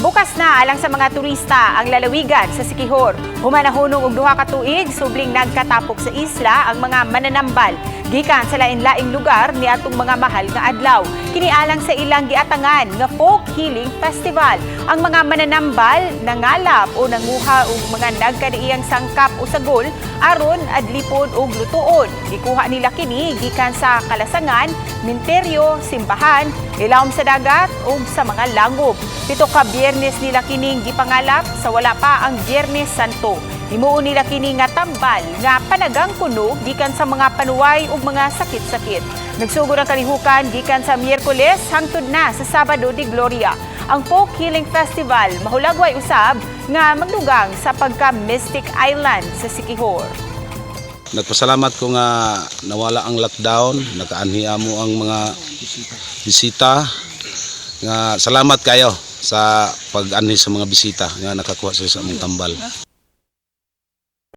Bukas na alang sa mga turista ang lalawigan sa Siquijor. Humanahunong og duha ka tuig subling nagkatapok sa isla ang mga mananambal gikan sa lain-laing lugar niadtong mga mahal nga adlaw. Kini alang sa ilang giatangan nga folk healing festival. Ang mga mananambal nangalap o nanguha og mga nagkadiiyang sangkap o sagol aron adlipon og lutuon. Gikuha nila kini gikan sa kalasangan, minteryo, simbahan, ilawom sa dagat ug sa mga langob. Pito ka Biyernes nila kining gipangalap sa wala pa ang Biyernes Santo. Himuon nila kini nga tambal nga panagang kunog gikan sa mga panuway ug mga sakit-sakit. Nagsugod ang kalihukan gikan sa Miyerkules hangtod na sa Sabado de Gloria. Ang Folk Healing Festival mahulagway usab nga magdugang sa pagka-Mystic Island sa Siquijor. Nagpasalamat ko nga nawala ang lockdown, nakaanhiya mo ang mga bisita. Nga salamat kayo sa pag-anhi sa mga bisita nga nakakuha sa among tambal.